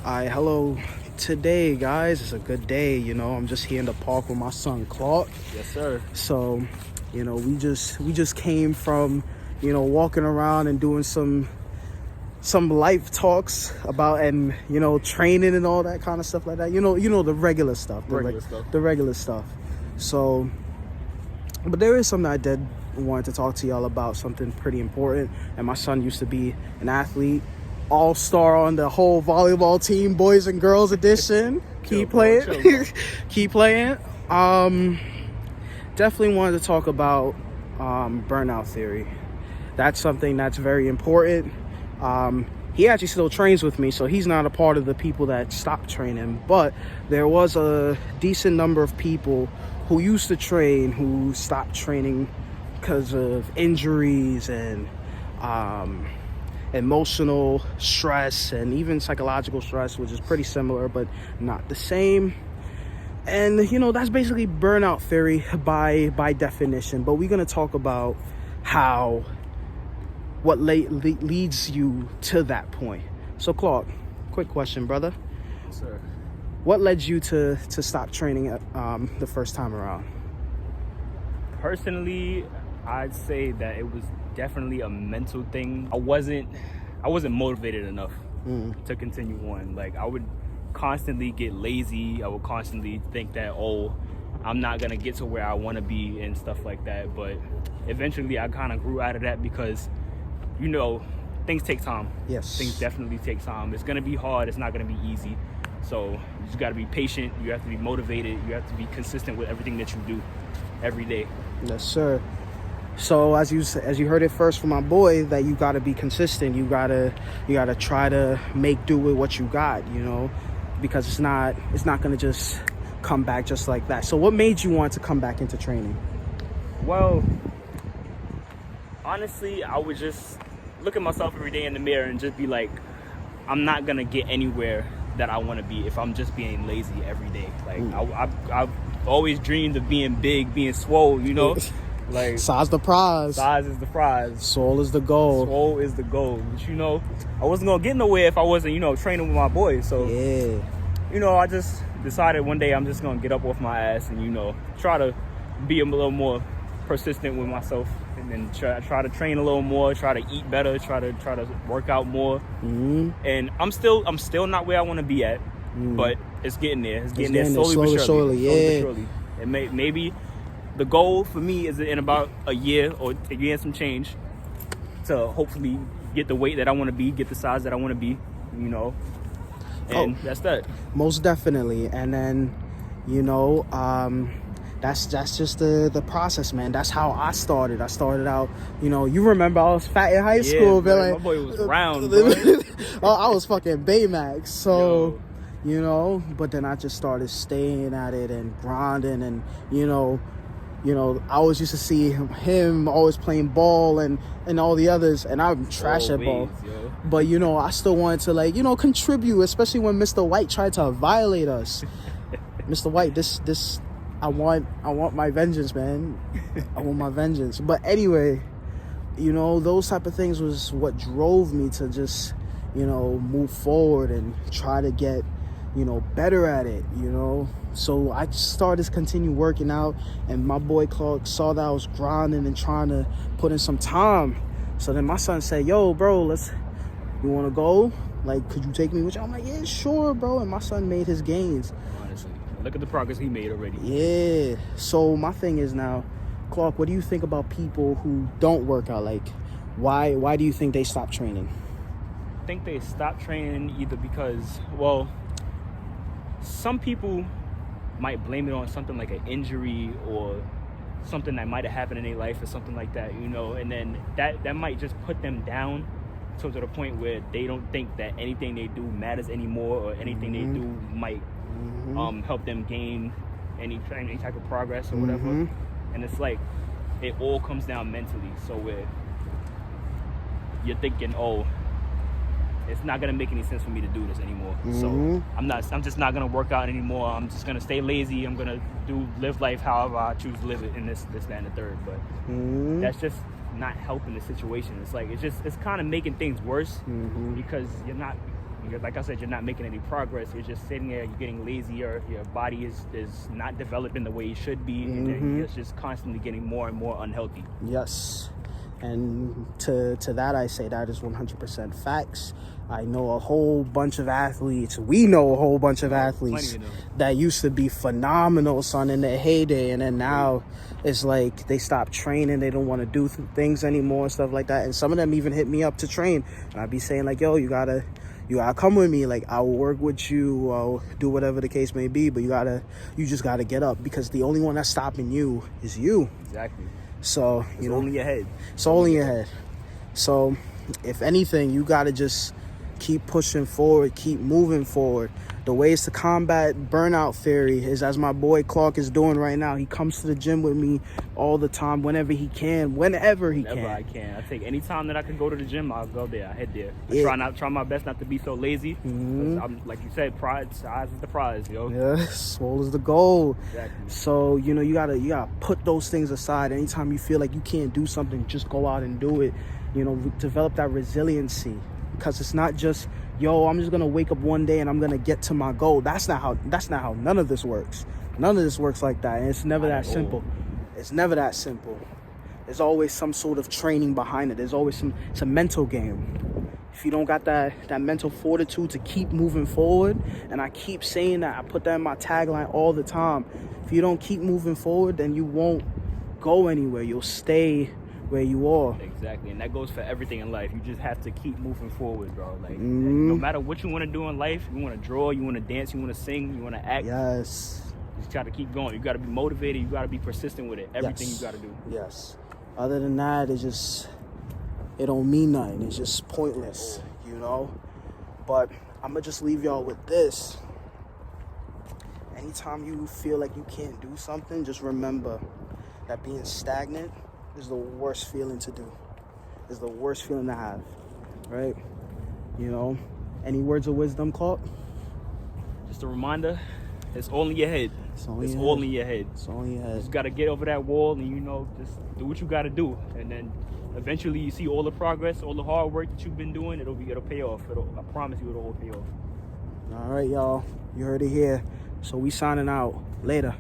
Hello. Today, guys, it's a good day. I'm just here in the park with my son Clark. Yes, sir. So, we just came from, walking around and doing some life talks about and training and all that kind of stuff like that. The regular stuff. The regular stuff. So, but there is something I did want to talk to y'all about, something pretty important. And my son used to be an athlete. All-star on the whole volleyball team, boys and girls edition. Keep playing. Keep playing. Definitely wanted to talk about burnout theory. That's something that's very important. He actually still trains with me, so he's not a part of the people that stopped training, but there was a decent number of people who used to train who stopped training because of injuries and emotional stress and even psychological stress, which is pretty similar but not the same. And that's basically burnout theory by definition. But we're going to talk about what leads you to that point. So Clark, quick question, brother. Yes, sir. What led you to stop training the first time around? Personally, I'd say that it was definitely a mental thing. I wasn't motivated enough to continue on. Like, I would constantly get lazy. I would constantly think that, I'm not gonna get to where I want to be and stuff like that. But eventually I kind of grew out of that because things take time. Yes, things definitely take time. It's gonna be hard. It's not gonna be easy. So you just got to be patient. You have to be motivated. You have to be consistent with everything that you do every day. Yes, sir. So as you heard it first from my boy, that you gotta be consistent. You gotta try to make do with what you got, because it's not gonna just come back just like that. So what made you want to come back into training? Well, honestly, I would just look at myself every day in the mirror and just be like, I'm not gonna get anywhere that I want to be if I'm just being lazy every day. Like I've always dreamed of being big, being swole, Like, size the prize. Size is the prize. Soul is the goal. Soul is the goal. But I wasn't gonna get nowhere if I wasn't, training with my boys. So yeah. I just decided one day I'm just gonna get up off my ass and try to be a little more persistent with myself, and then try to train a little more, try to eat better, try to work out more. And I'm still not where I want to be at, but it's getting there. It's getting there slowly but surely. Yeah. Slowly but surely. And maybe the goal for me is in about a year or a year and some change to hopefully get the weight that I want to be, get the size that I want to be, and that's that. Most definitely. And then, that's just the process, man. That's how I started. I started out, you remember I was fat in high school, but my boy was round, bro. I was fucking Baymax. So, but then I just started staying at it and grinding and, I always used to see him always playing ball and all the others, and I'm trash at ball. But, I still wanted to, contribute, especially when Mr. White tried to violate us. Mr. White, this, I want my vengeance, man. I want my vengeance. But anyway, those type of things was what drove me to just, move forward and try to get, better at it, So I started to continue working out, and my boy Clark saw that I was grinding and trying to put in some time. So then my son said, yo, bro, you want to go? Like, could you take me with you? I'm like, yeah, sure, bro. And my son made his gains. Honestly, look at the progress he made already. Yeah. So my thing is now, Clark, what do you think about people who don't work out? Like, why do you think they stop training? I think they stop training either because, some people might blame it on something like an injury or something that might have happened in their life or something like that, and then that might just put them down to the point where they don't think that anything they do matters anymore, or anything they do might help them gain any type of progress or whatever. And it's like it all comes down mentally. So where you're thinking, it's not gonna make any sense for me to do this anymore. So I'm just not gonna work out anymore. I'm just gonna stay lazy. I'm gonna live life however I choose to live it in this, that, and the third. But that's just not helping the situation. It's like it's kind of making things worse because you're not Because like I said, you're not making any progress. You're just sitting there. You're getting lazier. Your body is not developing the way it should be. And then it's just constantly getting more and more unhealthy. Yes. And to that, I say that is 100% facts. I know a whole bunch of athletes. We know a whole bunch of athletes that used to be phenomenal, son, in their heyday. And then now it's like they stop training. They don't want to do things anymore and stuff like that. And some of them even hit me up to train. And I'd be saying like, yo, you gotta come with me. Like, I will work with you. I'll do whatever the case may be. But you just gotta get up, because the only one that's stopping you is you. Exactly. So, it's only your head. It's only your head. So, if anything, you got to just keep pushing forward, keep moving forward. The ways to combat burnout theory is, as my boy Clark is doing right now. He comes to the gym with me all the time, whenever he can. Whenever I can. I take any time that I can go to the gym, I'll go there. I head there. I try my best not to be so lazy. I'm, like you said, size is the prize, yo. Yes, swole is the goal. Exactly. So, you gotta put those things aside. Anytime you feel like you can't do something, just go out and do it. Develop that resiliency. Because it's not just, yo, I'm just gonna wake up one day and I'm gonna get to my goal. That's not how none of this works. None of this works like that. And it's never that simple. It's never that simple. There's always some sort of training behind it. There's always it's a mental game. If you don't got that mental fortitude to keep moving forward, and I keep saying that, I put that in my tagline all the time. If you don't keep moving forward, then you won't go anywhere. You'll stay where you are. Exactly. And that goes for everything in life. You just have to keep moving forward, bro. Like, no matter what you want to do in life, you want to draw, you want to dance, you want to sing, you want to act. Yes. You just got to keep going. You got to be motivated. You got to be persistent with it. Everything you got to do. Yes. Other than that, it don't mean nothing. It's just pointless, But I'm going to just leave y'all with this. Anytime you feel like you can't do something, just remember that being stagnant is the worst feeling to do. It's the worst feeling to have, right? Any words of wisdom, Clark? Just a reminder, it's all in your head. It's all in your head. It's all in your head. You just got to get over that wall and, just do what you got to do. And then eventually you see all the progress, all the hard work that you've been doing, it'll pay off. I promise you it'll all pay off. All right, y'all. You heard it here. So we signing out. Later.